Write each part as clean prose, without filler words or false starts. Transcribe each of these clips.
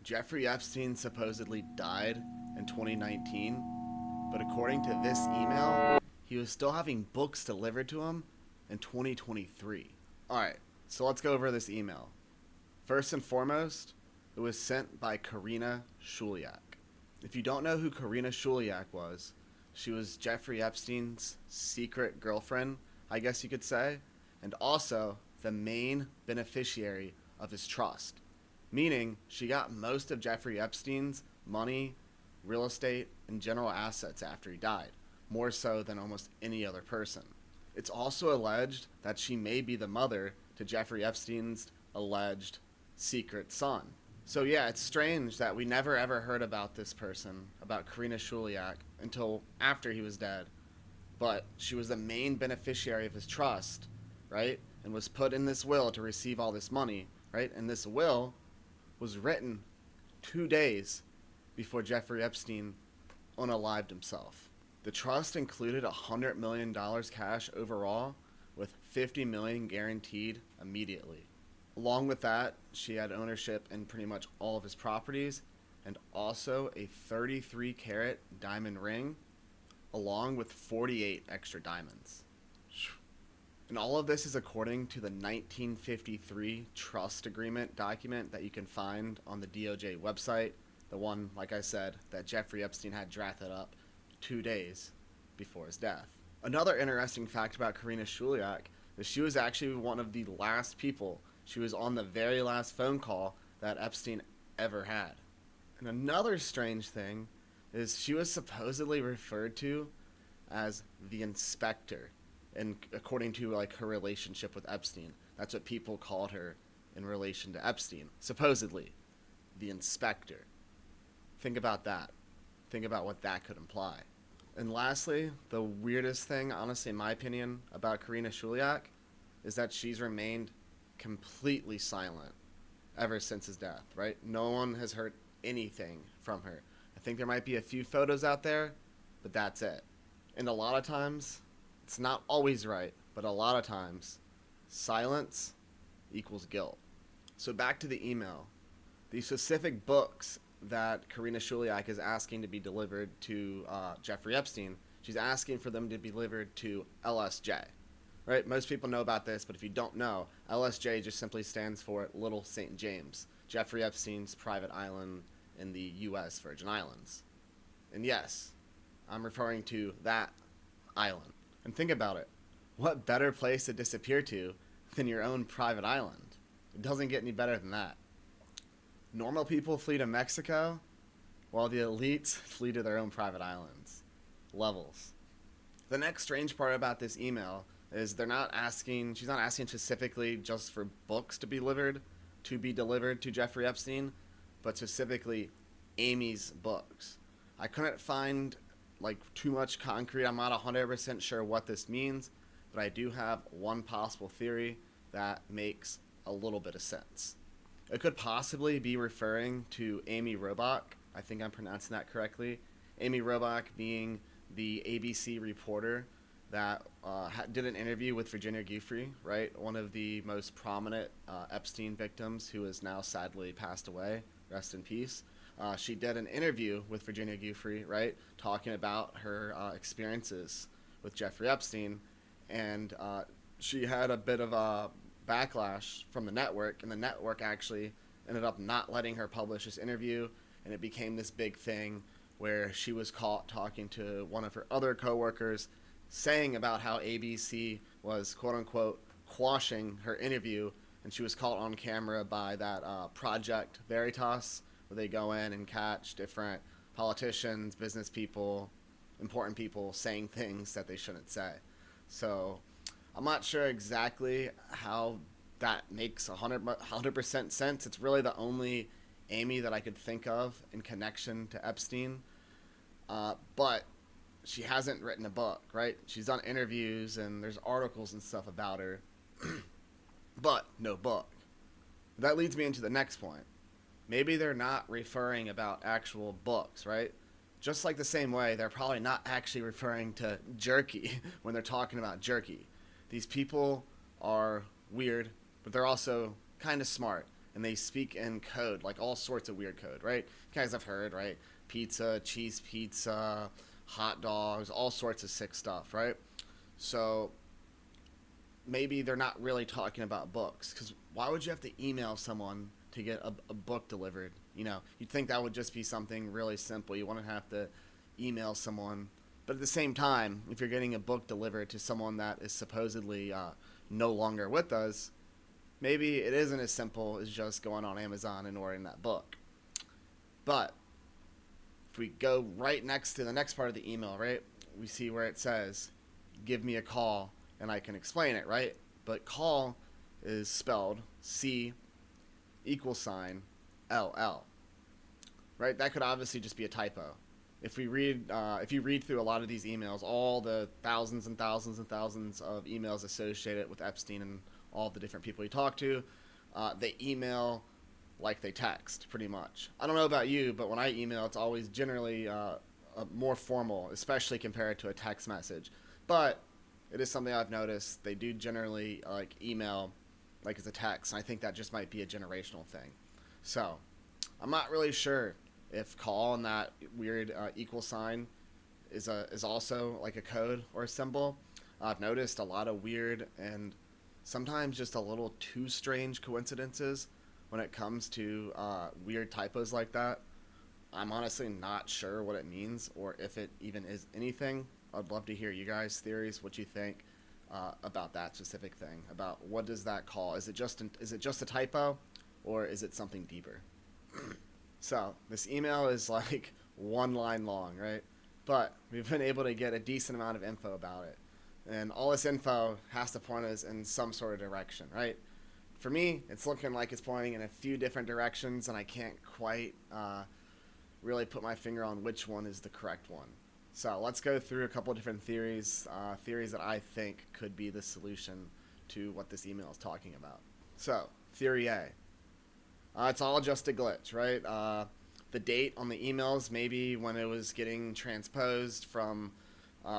Jeffrey Epstein supposedly died in 2019, but according to this email, he was still having books delivered to him in 2023. Alright, so let's go over this email. First and foremost, it was sent by Karina Shuliak. If you don't know who Karina Shuliak was, she was Jeffrey Epstein's secret girlfriend, I guess you could say, and also the main beneficiary of his trust. Meaning, she got most of Jeffrey Epstein's money, real estate, and general assets after he died, more so than almost any other person. It's also alleged that she may be the mother to Jeffrey Epstein's alleged secret son. So yeah, it's strange that we never ever heard about this person, about Karina Shuliak, until after he was dead. But she was the main beneficiary of his trust, right? And was put in this will to receive all this money, right? And this will was written 2 days before Jeffrey Epstein unalived himself. The trust included $100 million cash overall, with $50 million guaranteed immediately. Along with that, she had ownership in pretty much all of his properties, and also a 33-carat diamond ring, along with 48 extra diamonds. And all of this is according to the 1953 trust agreement document that you can find on the DOJ website, the one, like I said, that Jeffrey Epstein had drafted up 2 days before his death. Another interesting fact about Karina Shuliak is she was actually one of the last people. She was on the very last phone call that Epstein ever had. And another strange thing is she was supposedly referred to as the inspector, and according to like her relationship with Epstein. That's what people called her in relation to Epstein. Supposedly, the inspector. Think about that. Think about what that could imply. And lastly, the weirdest thing, honestly, in my opinion, about Karina Shuliak is that she's remained completely silent ever since his death, right? No one has heard anything from her. I think there might be a few photos out there, but that's it. And a lot of times, it's not always right, but a lot of times, silence equals guilt. So back to the email. The specific books that Karina Shuliak is asking to be delivered to Jeffrey Epstein, she's asking for them to be delivered to LSJ. Right? Most people know about this, but if you don't know, LSJ just simply stands for Little St. James, Jeffrey Epstein's private island in the U.S. Virgin Islands. And yes, I'm referring to that island. And think about it. What better place to disappear to than your own private island? It doesn't get any better than that. Normal people flee to Mexico, while the elites flee to their own private islands. Levels. The next strange part about this email is she's not asking specifically just for books to be delivered to Jeffrey Epstein, but specifically Amy's books. I couldn't find too much concrete. I'm not 100% sure what this means, but I do have one possible theory that makes a little bit of sense. It could possibly be referring to Amy Robach. I think I'm pronouncing that correctly. Amy Robach being the ABC reporter that did an interview with Virginia Giuffre, right? One of the most prominent Epstein victims who has now sadly passed away. Rest in peace. She did an interview with Virginia Giuffre, right? Talking about her experiences with Jeffrey Epstein. And she had a bit of a backlash from the network, and the network actually ended up not letting her publish this interview, and it became this big thing where she was caught talking to one of her other coworkers, saying about how ABC was quote-unquote quashing her interview, and she was caught on camera by that Project Veritas, where they go in and catch different politicians, business people, important people saying things that they shouldn't say. So I'm not sure exactly how that makes 100% sense. It's really the only Amy that I could think of in connection to Epstein. But she hasn't written a book, right? She's done interviews and there's articles and stuff about her, but no book. That leads me into the next point. Maybe they're not referring about actual books, right? Just like the same way, they're probably not actually referring to jerky when they're talking about jerky. These people are weird, but they're also kind of smart. and they speak in code, like all sorts of weird code, right? You guys have heard, right? Pizza, cheese pizza, hot dogs, all sorts of sick stuff, right? So maybe they're not really talking about books, because why would you have to email someone to get a book delivered? You'd think that would just be something really simple. You wouldn't have to email someone. But at the same time, if you're getting a book delivered to someone that is supposedly no longer with us, maybe it isn't as simple as just going on Amazon and ordering that book. But if we go right next to the next part of the email, right, we see where it says, give me a call and I can explain it, right? But call is spelled C =LL, right? That could obviously just be a typo. If you read through a lot of these emails, all the thousands and thousands and thousands of emails associated with Epstein and all the different people he talked to, they email like they text, pretty much. I don't know about you, but when I email, it's always generally more formal, especially compared to a text message. But it is something I've noticed. They do generally email like as a text, and I think that just might be a generational thing. So I'm not really sure if call and that weird equal sign is also like a code or a symbol. I've noticed a lot of weird and sometimes just a little too strange coincidences when it comes to weird typos like that. I'm honestly not sure what it means or if it even is anything. I'd love to hear you guys' theories, what you think about that specific thing. About what does that call? Is it just a typo, or is it something deeper? So this email is like one line long, right? But we've been able to get a decent amount of info about it, and all this info has to point us in some sort of direction, right? For me, it's looking like it's pointing in a few different directions, and I can't quite really put my finger on which one is the correct one. So let's go through a couple of different theories that I think could be the solution to what this email is talking about. So, theory A. It's all just a glitch, right? The date on the emails, maybe when it was getting transposed from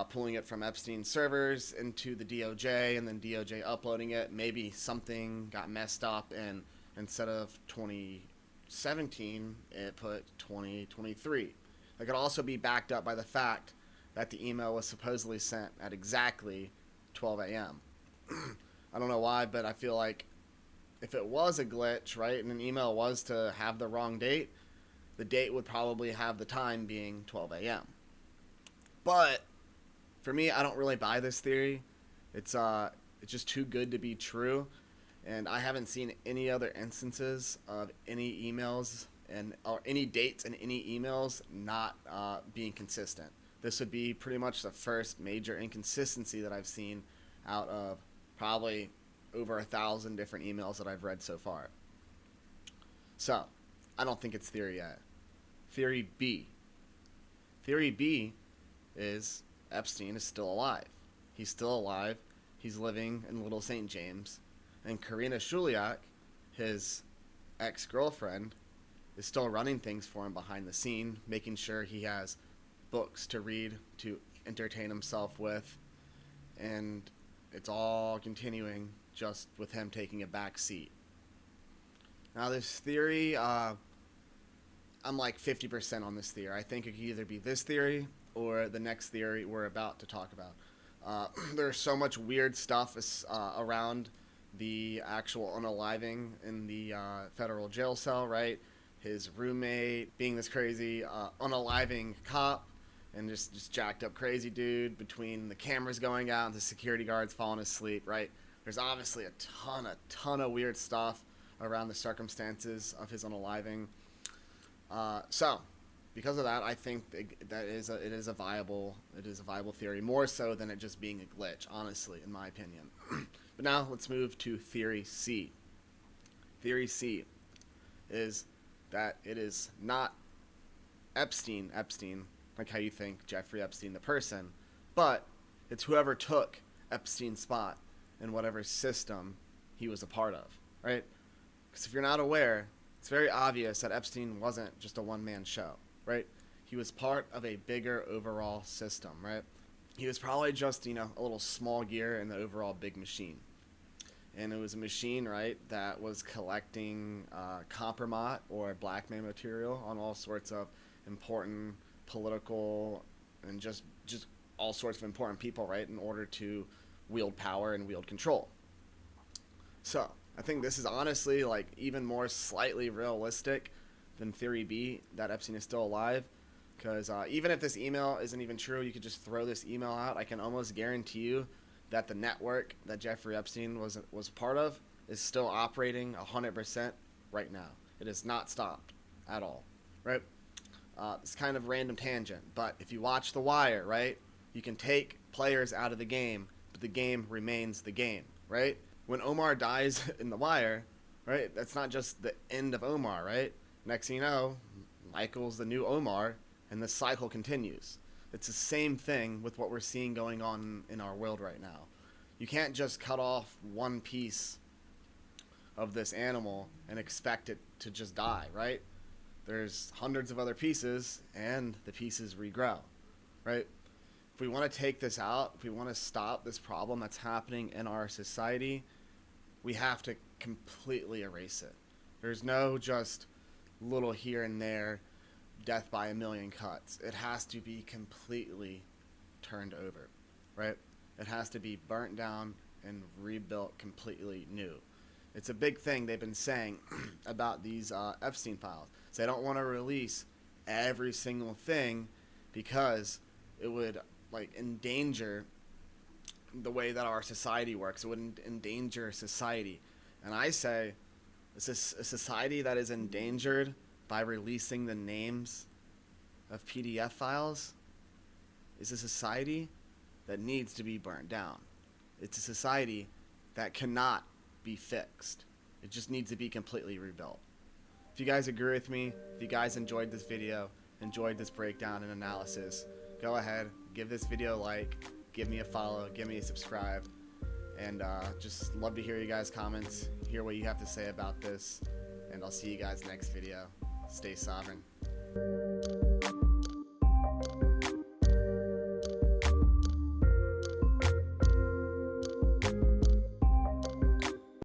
pulling it from Epstein's servers into the DOJ and then DOJ uploading it, maybe something got messed up and instead of 2017, it put 2023. It could also be backed up by the fact that the email was supposedly sent at exactly 12 a.m. I don't know why, but I feel like if it was a glitch, right, and an email was to have the wrong date, the date would probably have the time being 12 a.m. But for me, I don't really buy this theory. It's just too good to be true, and I haven't seen any other instances of any emails or any dates in any emails not being consistent. This would be pretty much the first major inconsistency that I've seen out of probably over 1,000 different emails that I've read so far. So, I don't think it's theory A. Theory B. Theory B is Epstein is still alive. He's still alive. He's living in Little St. James. And Karina Shuliak, his ex-girlfriend, is still running things for him behind the scene, making sure he has books to read, to entertain himself with, and it's all continuing just with him taking a back seat. Now this theory, I'm like 50% on this theory. I think it could either be this theory or the next theory we're about to talk about. There's so much weird stuff around the actual unaliving in the federal jail cell, right? His roommate being this crazy unaliving cop and just jacked up crazy dude, between the cameras going out and the security guards falling asleep, right? There's obviously a ton of weird stuff around the circumstances of his unaliving. So because of that, I think that it is a viable theory, more so than it just being a glitch, honestly, in my opinion. But now let's move to theory C. Theory C is that it is not Epstein, like how you think Jeffrey Epstein the person, but it's whoever took Epstein's spot in whatever system he was a part of, right? Because if you're not aware, it's very obvious that Epstein wasn't just a one-man show, right? He was part of a bigger overall system, right? He was probably just, a little small gear in the overall big machine. and it was a machine, right, that was collecting compromise or blackmail material on all sorts of important political and just all sorts of important people, right, in order to wield power and wield control. So I think this is honestly like even more slightly realistic than Theory B, that Epstein is still alive. Because even if this email isn't even true, you could just throw this email out. I can almost guarantee you that the network that Jeffrey Epstein was part of is still operating 100% right now. It has not stopped at all, right? It's kind of random tangent, but if you watch The Wire, right, you can take players out of the game, but the game remains the game, right? When Omar dies in The Wire, right, that's not just the end of Omar, right? Next thing you know, Michael's the new Omar, and the cycle continues. It's the same thing with what we're seeing going on in our world right now. You can't just cut off one piece of this animal and expect it to just die, right? There's hundreds of other pieces, and the pieces regrow, right? If we want to take this out, if we want to stop this problem that's happening in our society, we have to completely erase it. There's no just little here and there death by a million cuts. It has to be completely turned over, right? It has to be burnt down and rebuilt completely new. It's a big thing they've been saying about these Epstein files. So they don't want to release every single thing because it would like endanger the way that our society works. It would endanger society. And I say, is this a society that is endangered by releasing the names of PDF files? Is a society that needs to be burnt down. It's a society that cannot be fixed. It just needs to be completely rebuilt. If you guys agree with me, if you guys enjoyed this video, enjoyed this breakdown and analysis, go ahead, give this video a like, give me a follow, give me a subscribe, and just love to hear you guys' comments, hear what you have to say about this, and I'll see you guys next video. Stay sovereign.